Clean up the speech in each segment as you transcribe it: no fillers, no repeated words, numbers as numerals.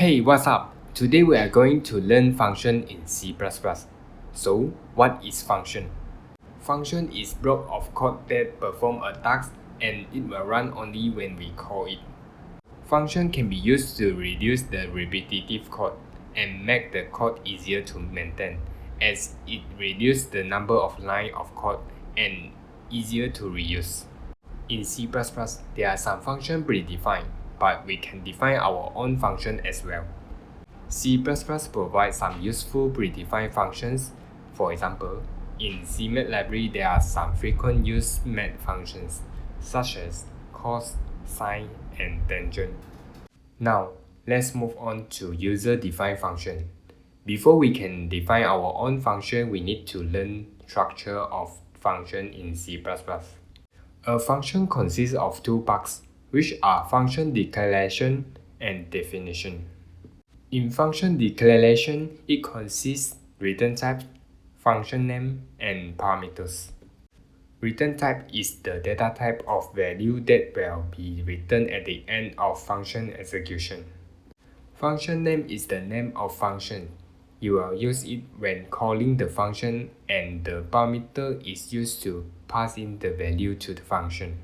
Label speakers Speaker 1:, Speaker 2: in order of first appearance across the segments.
Speaker 1: Hey, what's up? Today we are going to learn function in C++. So, what is function? Function is block of code that perform a task and it will run only when we call it. Function can be used to reduce the repetitive code and make the code easier to maintain, as it reduces the number of lines of code and easier to reuse. In C++, there are some functions predefined, but we can define our own function as well. C++ provides some useful predefined functions. For example, in CMath library there are some frequent used math functions, such as cos, sine, and tangent. Now, let's move on to user-defined function. Before we can define our own function, we need to learn structure of function in C++. A function consists of two parts, which are function declaration and definition. In function declaration, it consists return type, function name, and parameters. Return type is the data type of value that will be returned at the end of function execution. Function name is the name of function. You will use it when calling the function, and the parameter is used to pass in the value to the function.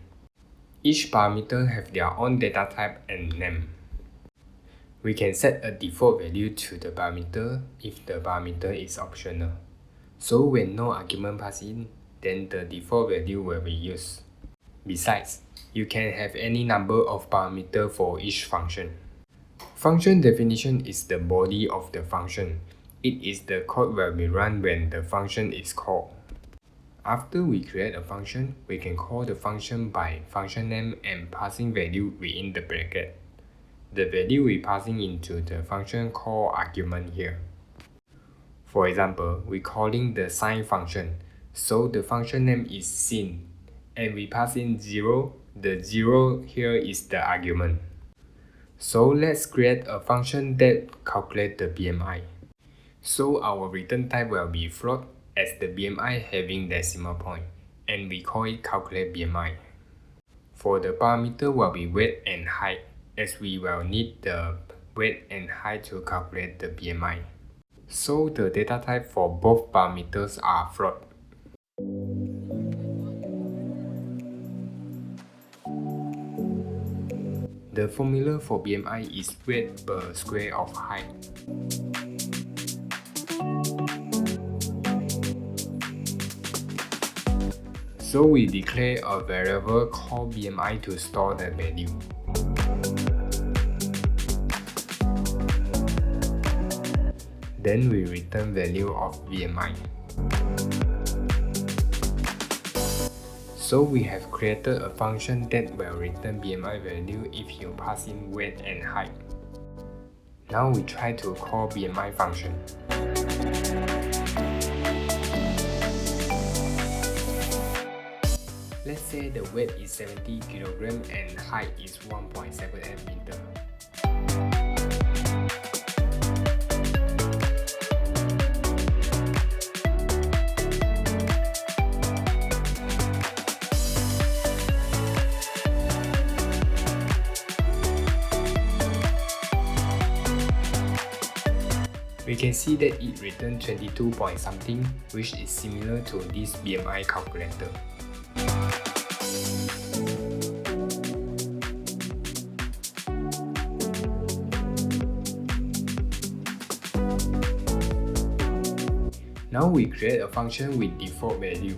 Speaker 1: Each parameter have their own data type and name. We can set a default value to the parameter if the parameter is optional. So when no argument pass in, then the default value will be used. Besides, you can have any number of parameters for each function. Function definition is the body of the function. It is the code will be run when the function is called. After we create a function, we can call the function by function name and passing value within the bracket. The value we passing into the function call argument here. For example, we calling the sine function, so the function name is sin, and we pass in 0. The 0 here is the argument. So let's create a function that calculates the BMI. So our return type will be float, as the BMI having decimal point, and we call it calculate BMI. For the parameter will be weight and height, as we will need the weight and height to calculate the BMI. So the data type for both parameters are float. The formula for BMI is weight per square of height. So we declare a variable called BMI to store the value. Then we return value of BMI. So we have created a function that will return BMI value if you pass in weight and height. Now we try to call BMI function. Let's say the weight is 70 kg and height is 1.78 meter. We can see that it returned 22 point something, which is similar to this BMI calculator. Now we create a function with default value.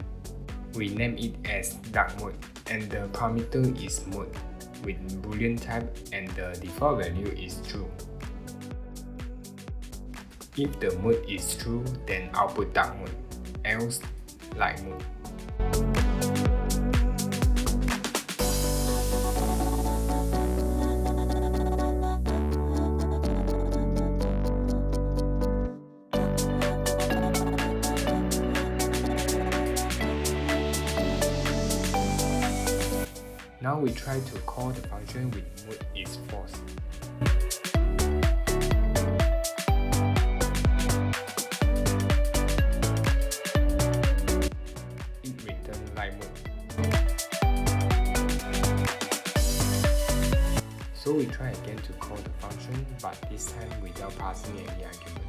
Speaker 1: We name it as dark mode, and the parameter is mode with boolean type, and the default value is true. If the mode is true, then output dark mode, else light mode. Now we try to call the function with mode is false. It returns light mode. So we try again to call the function by but this time without passing any argument.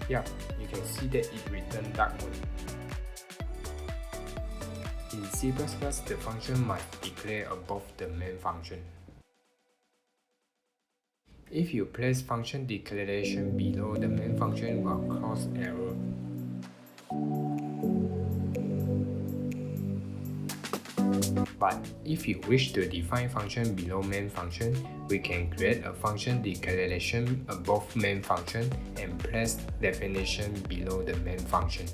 Speaker 1: Yep, you can see that it returned dark mode. In C++, the function must declare above the main function. If you place function declaration below the main function, will cause error. But if you wish to define function below main function, we can create a function declaration above main function and place definition below the main function.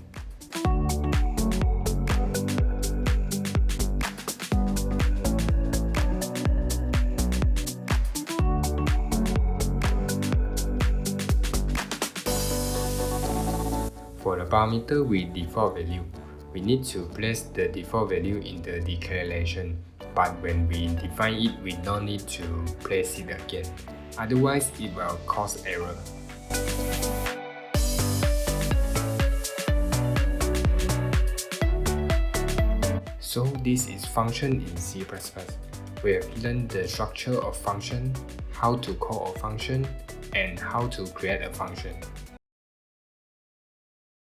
Speaker 1: For the parameter with default value, we need to place the default value in the declaration, but when we define it, we don't need to place it again, otherwise it will cause error. So this is function in C++. We have learned the structure of function, how to call a function, and how to create a function.